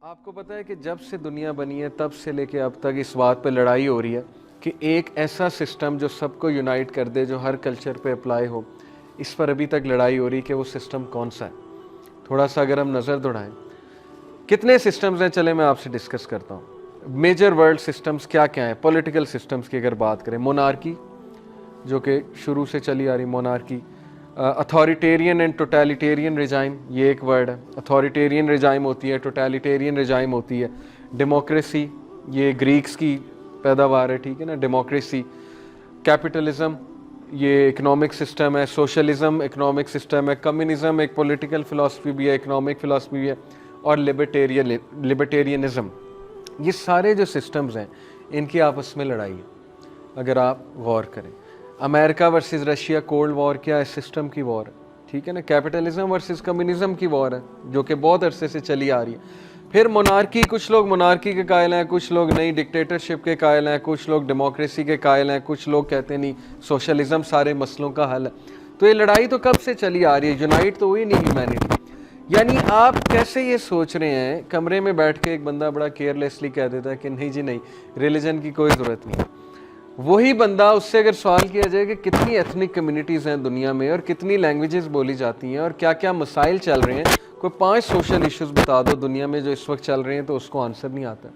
آپ کو پتہ ہے کہ جب سے دنیا بنی ہے تب سے لے کے اب تک اس بات پہ لڑائی ہو رہی ہے کہ ایک ایسا سسٹم جو سب کو یونائٹ کر دے، جو ہر کلچر پہ اپلائی ہو، اس پر ابھی تک لڑائی ہو رہی کہ وہ سسٹم کون سا ہے۔ تھوڑا سا اگر ہم نظر دوڑائیں، کتنے سسٹمز ہیں، چلے میں آپ سے ڈسکس کرتا ہوں۔ میجر ورلڈ سسٹمز کیا کیا ہیں؟ پولیٹیکل سسٹمز کی اگر بات کریں، مونارکی جو کہ شروع سے چلی آ رہی مونارکی، اتھارٹیرین اینڈ ٹوٹیلیٹیرین ریجائم، یہ ایک ورڈ ہے۔ اتھارٹیرین ریجائم ہوتی ہے، ٹوٹیلیٹیرین ریجائم ہوتی ہے۔ ڈیموکریسی، یہ گریکس کی پیداوار ہے، ٹھیک ہے نا، ڈیموکریسی۔ کیپٹلزم، یہ اکنامک سسٹم ہے۔ سوشلزم اکنامک سسٹم ہے۔ کمیونزم ایک پولیٹیکل فلاسفی بھی ہے، اکنامک فلاسفی بھی ہے۔ اور لبرٹیرینزم، یہ سارے جو سسٹمز ہیں ان کی آپس میں لڑائی ہے اگر آپ غور کریں۔ امریکہ ورسز رشیا کولڈ وار کیا ہے؟ سسٹم کی وار ہے، ٹھیک ہے نا۔ کیپٹلزم ورسز کمیونزم کی وار ہے جو کہ بہت عرصے سے چلی آ رہی ہے۔ پھر مونارکی، کچھ لوگ مونارکی کے قائل ہیں، کچھ لوگ نہیں ڈکٹیٹرشپ کے قائل ہیں، کچھ لوگ ڈیموکریسی کے قائل ہیں، کچھ لوگ کہتے نہیں سوشلزم سارے مسئلوں کا حل ہے۔ تو یہ لڑائی تو کب سے چلی آ رہی ہے، یونائٹ تو ہوئی نہیں ہیومینٹی۔ یعنی آپ کیسے یہ سوچ رہے ہیں، کمرے میں بیٹھ کے ایک بندہ بڑا کیئرلیسلی کہہ دیتا ہے کہ نہیں جی نہیں، ریلیجن کی کوئی ضرورت نہیں ہے۔ وہی بندہ، اس سے اگر سوال کیا جائے کہ کتنی ایتھنک کمیونٹیز ہیں دنیا میں اور کتنی لینگویجز بولی جاتی ہیں اور کیا کیا مسائل چل رہے ہیں، کوئی 5 سوشل ایشوز بتا دو دنیا میں جو اس وقت چل رہے ہیں، تو اس کو آنسر نہیں آتا۔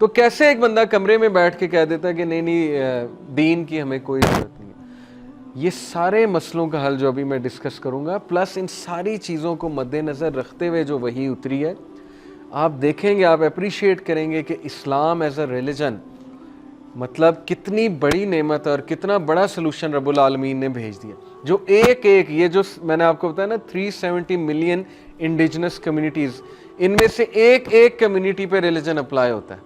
تو کیسے ایک بندہ کمرے میں بیٹھ کے کہہ دیتا ہے کہ نہیں نہیں دین کی ہمیں کوئی ضرورت نہیں ہے۔ یہ سارے مسئلوں کا حل جو ابھی میں ڈسکس کروں گا، پلس ان ساری چیزوں کو مد نظر رکھتے ہوئے جو وحی اتری ہے، آپ دیکھیں گے، آپ اپریشیٹ کریں گے کہ اسلام ایز اے ریلیجن مطلب کتنی بڑی نعمت اور کتنا بڑا سلوشن رب العالمین نے بھیج دیا۔ جو ایک یہ جو میں نے آپ کو بتایا نا 370 ملین انڈیجنس کمیونٹیز، ان میں سے ایک کمیونٹی پہ ریلیجن اپلائی ہوتا ہے۔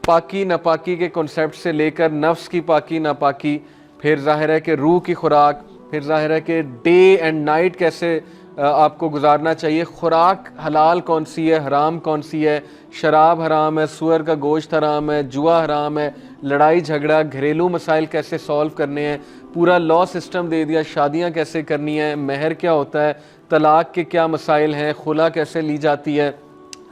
پاکی ناپاکی کے کنسیپٹ سے لے کر نفس کی پاکی ناپاکی، پھر ظاہر ہے کہ روح کی خوراک، پھر ظاہر ہے کہ ڈے اینڈ نائٹ کیسے آپ کو گزارنا چاہیے، خوراک حلال کون سی ہے، حرام کون سی ہے، شراب حرام ہے، سور کا گوشت حرام ہے، جوا حرام ہے، لڑائی جھگڑا، گھریلو مسائل کیسے سولو کرنے ہیں، پورا لا سسٹم دے دیا، شادیاں کیسے کرنی ہیں، مہر کیا ہوتا ہے، طلاق کے کیا مسائل ہیں، خلا کیسے لی جاتی ہے،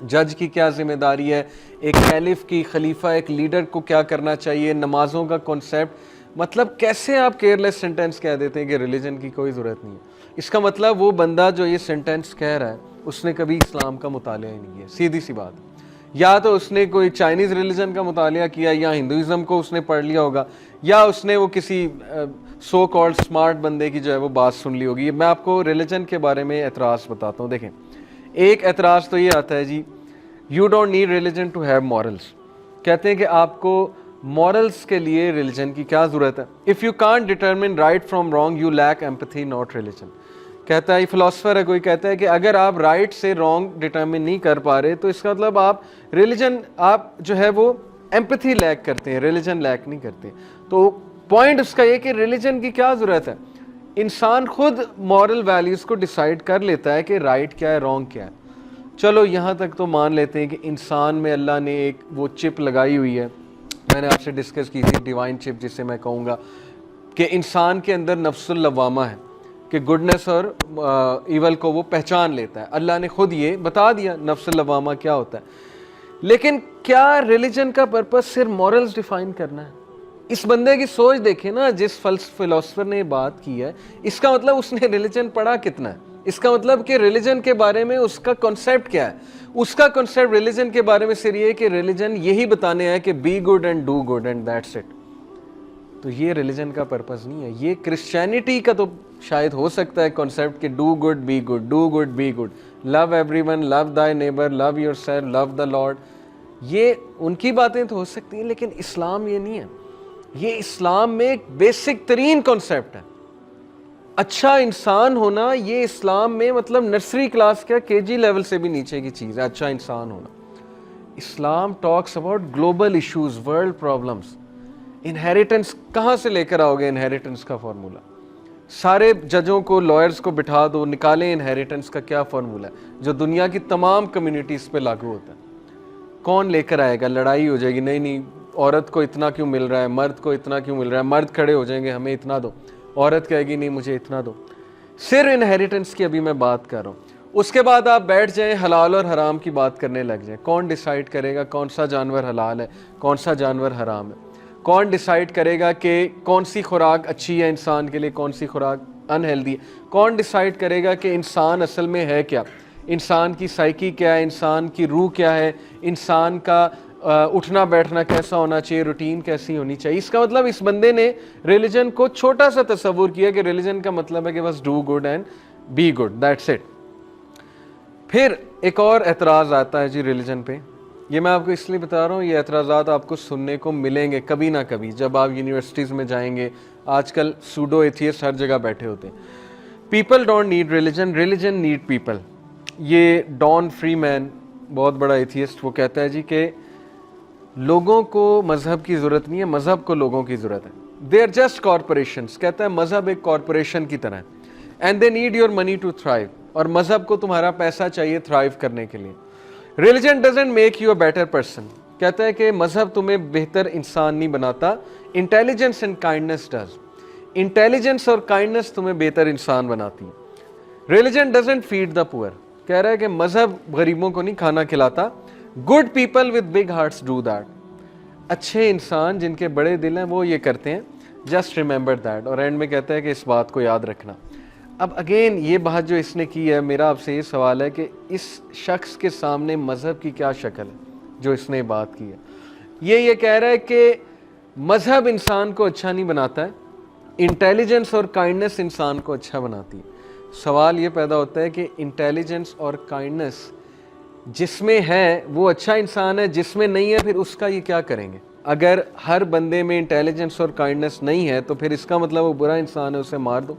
جج کی کیا ذمہ داری ہے، ایک کیلف کی، خلیفہ ایک لیڈر کو کیا کرنا چاہیے، نمازوں کا کنسیپٹ۔ مطلب کیسے آپ کیئرلیس سینٹینس کہہ دیتے ہیں کہ ریلیجن کی کوئی ضرورت نہیں ہے؟ اس کا مطلب وہ بندہ جو یہ سینٹینس کہہ رہا ہے اس نے کبھی اسلام کا مطالعہ ہی نہیں کیا، سیدھی سی بات۔ یا تو اس نے کوئی چائنیز ریلیجن کا مطالعہ کیا، یا ہندوازم کو اس نے پڑھ لیا ہوگا، یا اس نے وہ کسی سو کالڈ سمارٹ بندے کی جو ہے وہ بات سن لی ہوگی۔ میں آپ کو ریلیجن کے بارے میں اعتراض بتاتا ہوں۔ دیکھیں، ایک اعتراض تو یہ آتا ہے جی you don't need religion to have morals. کہتے ہیں کہ آپ کو مورلس کے لیے ریلیجن کی کیا ضرورت ہے؟ If you can't determine right from wrong you lack empathy not religion. کہتا ہے، فلاسفر ہے کوئی، کہتا ہے کہ اگر آپ رائٹ سے رانگ ڈیٹرمن نہیں کر پا رہے تو اس کا مطلب آپ ریلیجن، آپ جو ہے وہ ایمپتھی لیک کرتے ہیں، ریلیجن لیک نہیں کرتے۔ تو پوائنٹ اس کا یہ کہ ریلیجن کی کیا ضرورت ہے؟ انسان خود مورل ویلیوز کو ڈیسائیڈ کر لیتا ہے کہ رائٹ کیا ہے، رانگ کیا ہے۔ چلو یہاں تک تو مان لیتے ہیں کہ انسان میں اللہ نے ایک وہ چپ لگائی ہوئی ہے، میں نے آپ سے ڈسکس کی تھی، ڈیوائن چپ جسے میں کہوں گا، کہ انسان کے اندر نفس اللوامہ ہے کہ گڈنس اور ایول کو وہ پہچان لیتا ہے۔ اللہ نے خود یہ بتا دیا نفس اللوامہ کیا ہوتا ہے۔ لیکن کیا ریلیجن کا پرپس صرف مورلز ڈیفائن کرنا ہے؟ اس بندے کی سوچ دیکھیں نا، جس فلسفر نے بات کی ہے، اس کا مطلب اس نے ریلیجن پڑھا کتنا ہے؟ اس کا مطلب کہ ریلیجن کے بارے میں اس کا کنسیپٹ کیا ہے؟ اس کا کنسیپٹ ریلیجن کے بارے میں صرف یہ کہ ریلیجن یہی بتانے ہے کہ be good and do good and that's it. تو یہ ریلیجن کا پرپس نہیں ہے۔ یہ کرسچینٹی کا تو شاید ہو سکتا ہے کنسیپٹ کہ do good be good, do good be good, love everyone, love thy neighbour, love yourself, love the lord, یہ ان کی باتیں تو ہو سکتی ہیں، لیکن اسلام یہ نہیں ہے۔ یہ اسلام میں ایک بیسک ترین کنسیپٹ ہے۔ اچھا انسان ہونا یہ اسلام میں مطلب نرسری کلاس کا KG لیول سے بھی نیچے کی چیز ہے، اچھا انسان ہونا۔ Islam talks about global issues, world problems. Inheritance کہاں سے لے کر آؤ گے؟ انہیریٹنس کا فارمولا سارے ججوں کو، لائرز کو بٹھا دو، نکالیں انہیریٹنس کا کیا فارمولا ہے جو دنیا کی تمام کمیونٹیز پہ لاگو ہوتا ہے۔ کون لے کر آئے گا؟ لڑائی ہو جائے گی، نہیں نہیں عورت کو اتنا کیوں مل رہا ہے، مرد کو اتنا کیوں مل رہا ہے، مرد کھڑے ہو جائیں گے ہمیں اتنا دو، عورت کہے گی نہیں مجھے اتنا دو۔ صرف انہیریٹنس کی ابھی میں بات کر رہا ہوں۔ اس کے بعد آپ بیٹھ جائیں حلال اور حرام کی بات کرنے لگ جائیں. کون ڈیسائیڈ کرے گا کون سا جانور حلال ہے کون سا جانور حرام ہے؟ کون ڈیسائیڈ کرے گا کہ کون سی خوراک اچھی ہے انسان کے لیے کون سی خوراک انہیلدی ہے؟ کون ڈیسائیڈ کرے گا کہ انسان اصل میں ہے کیا، انسان کی سائیکی کیا ہے، انسان کی روح کیا ہے، انسان کا اٹھنا بیٹھنا کیسا ہونا چاہیے، روٹین کیسی ہونی چاہیے؟ اس کا مطلب اس بندے نے ریلیجن کو چھوٹا سا تصور کیا کہ ریلیجن کا مطلب ہے کہ بس do good and be good, that's it. پھر ایک اور اعتراض آتا ہے جی ریلیجن پہ. یہ میں آپ کو اس لیے بتا رہا ہوں، یہ اعتراضات آپ کو سننے کو ملیں گے کبھی نہ کبھی جب آپ یونیورسٹیز میں جائیں گے. آج کل سوڈو ایتھیسٹ ہر جگہ بیٹھے ہوتے ہیں. People don't need religion, religion need people. یہ ڈان فری مین بہت بڑا ایتھیسٹ، وہ کہتا ہے جی کہ لوگوں کو مذہب کی ضرورت نہیں ہے، مذہب کو لوگوں کی ضرورت ہے. They are just corporations. کہتا ہے مذہب ایک کارپوریشن کی طرح ہے. And they need your money to thrive. اور مذہب کو تمہارا پیسہ چاہیے تھرائیو کرنے کے لیے. Religion doesn't make you a better person. کہتا ہے کہ مذہب تمہیں بہتر انسان نہیں بناتا. Intelligence and kindness does. Intelligence اور کائنڈنس تمہیں بہتر انسان بناتی. ریلیجن ڈزنٹ فیڈ دا پور. کہہ رہا ہے کہ مذہب غریبوں کو نہیں کھانا کھلاتا. Good people with big hearts do that. اچھے انسان جن کے بڑے دل ہیں وہ یہ کرتے ہیں. Just remember that. اور اینڈ میں کہتا ہے کہ اس بات کو یاد رکھنا. اب اگین یہ بات جو اس نے کی ہے، میرا آپ سے یہ سوال ہے کہ اس شخص کے سامنے مذہب کی کیا شکل ہے جو اس نے بات کی ہے؟ یہ کہہ رہا ہے کہ مذہب انسان کو اچھا نہیں بناتا ہے، انٹیلیجنس اور کائنڈنس انسان کو اچھا بناتی ہے. سوال یہ پیدا ہوتا ہے کہ انٹیلیجنس اور کائنڈنس جس میں ہے وہ اچھا انسان ہے، جس میں نہیں ہے پھر اس کا یہ کیا کریں گے؟ اگر ہر بندے میں انٹیلیجنس اور کائنڈنس نہیں ہے تو پھر اس کا مطلب وہ برا انسان ہے، اسے مار دو.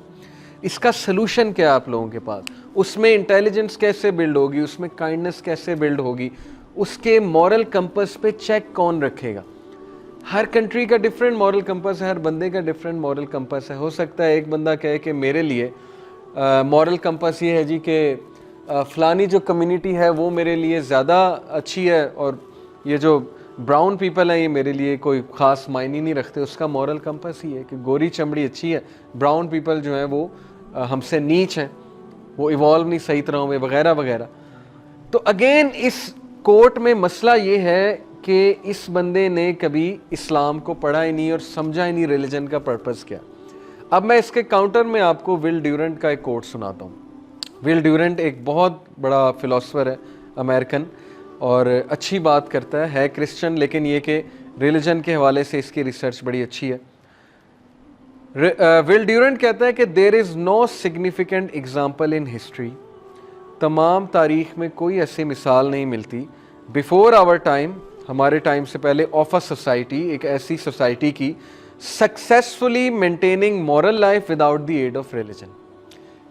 اس کا سلوشن کیا ہے آپ لوگوں کے پاس؟ اس میں انٹیلیجنس کیسے بلڈ ہوگی، اس میں کائنڈنس کیسے بلڈ ہوگی، اس کے مورل کمپس پہ چیک کون رکھے گا؟ ہر کنٹری کا ڈیفرنٹ مورل کمپس ہے، ہر بندے کا ڈیفرنٹ مورل کمپس ہے. ہو سکتا ہے ایک بندہ کہے کہ میرے لیے مورل کمپس یہ ہے جی کہ فلانی جو کمیونٹی ہے وہ میرے لیے زیادہ اچھی ہے اور یہ جو براؤن پیپل ہیں یہ میرے لیے کوئی خاص معنی نہیں رکھتے. اس کا مورل کمپس ہی ہے کہ گوری چمڑی اچھی ہے، براؤن پیپل جو ہیں وہ ہم سے نیچ ہیں، وہ ایوالو نہیں صحیح طرح ہوئے وغیرہ وغیرہ. تو اگین اس کوٹ میں مسئلہ یہ ہے کہ اس بندے نے کبھی اسلام کو پڑھا ہی نہیں اور سمجھا ہی نہیں ریلیجن کا پرپس کیا. اب میں اس کے کاؤنٹر میں آپ کو ول ڈیورنٹ کا ایک کوٹ سناتا ہوں. ول ڈیورنٹ ایک بہت بڑا فلاسفر ہے امریکن اور اچھی بات کرتا ہے کرسچن، لیکن یہ کہ ریلیجن کے حوالے سے اس کی ریسرچ بڑی اچھی ہے. ول ڈیورنٹ کہتا ہے کہ there is no significant example in history. تمام تاریخ میں کوئی ایسی مثال نہیں ملتی بیفور آور ٹائم، ہمارے ٹائم سے پہلے، آف اے سوسائٹی، ایک ایسی سوسائٹی کی successfully maintaining moral life without the aid of religion.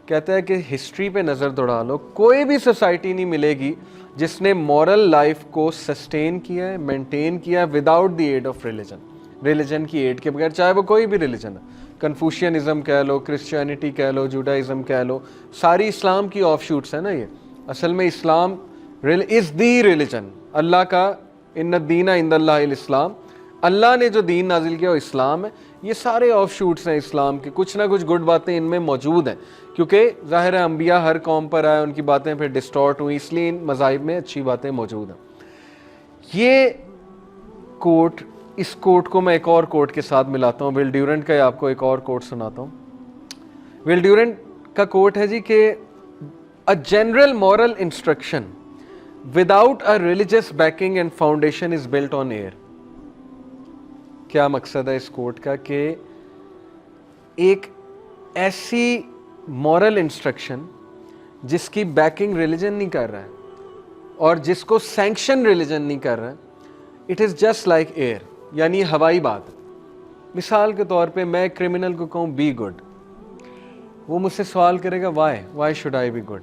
کہتا ہے کہ ہسٹری پہ نظر دوڑا لو، کوئی بھی سوسائٹی نہیں ملے گی جس نے مورل لائف کو سسٹین کیا ہے، مینٹین کیا ہے without the aid of religion. Religion کی ایڈ کے بغیر، چاہے وہ کوئی بھی ریلیجن ہے، کنفوشینزم کہہ لو، کرسچینٹی کہہ لو، جوڈائزم کہہ لو، ساری اسلام کی آف شوٹس ہیں نا. یہ اصل میں اسلام از دی ریلیجن. اللہ کا ان الدین عند اللہ الاسلام، اللہ نے جو دین نازل کیا وہ اسلام ہے. یہ سارے آف شوٹس ہیں اسلام کے. کچھ نہ کچھ گڈ باتیں ان میں موجود ہیں کیونکہ ظاہر ہے انبیاء ہر قوم پر آئے، ان کی باتیں پھر ڈسٹورٹ ہوئی، اس لیے ان مذاہب میں اچھی باتیں موجود ہیں. یہ کوٹ، اس کوٹ کو میں ایک اور کوٹ کے ساتھ ملاتا ہوں. ول ڈیورنٹ کا آپ کو ایک اور کوٹ سناتا ہوں. ول ڈیورنٹ کا کوٹ ہے جی کہ a general moral instruction without a religious backing and foundation is built on air. کیا مقصد ہے اس کوٹ کا؟ کہ ایک ایسی مورل انسٹرکشن جس کی بیکنگ ریلیجن نہیں کر رہا ہے اور جس کو سینکشن ریلیجن نہیں کر رہا ہے، it is just like air, یعنی ہوائی بات. مثال کے طور پہ میں کرمنل کو کہوں بی گڈ، وہ مجھ سے سوال کرے گا why should I be good.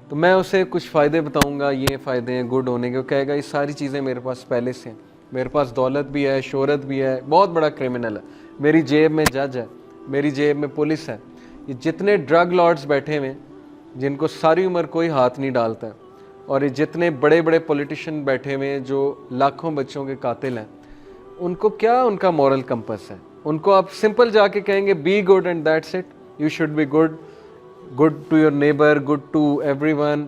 تو میں اسے کچھ فائدے بتاؤں گا، یہ فائدے ہیں گڈ ہونے کے. وہ کہے گا یہ ساری چیزیں میرے پاس پہلے سے ہیں، میرے پاس دولت بھی ہے، شہرت بھی ہے، بہت بڑا کرمنل ہے، میری جیب میں جج ہے، میری جیب میں پولیس ہے. یہ جتنے ڈرگ لارڈز بیٹھے ہوئے جن کو ساری عمر کوئی ہاتھ نہیں ڈالتا ہے، اور یہ جتنے بڑے بڑے پولیٹیشین بیٹھے ہوئے ہیں جو لاکھوں بچوں کے قاتل ہیں، ان کو کیا ان کا مورل کمپس ہے؟ ان کو آپ سمپل جا کے کہیں گے be good and that's it, you should be good, good to your neighbor, good to everyone,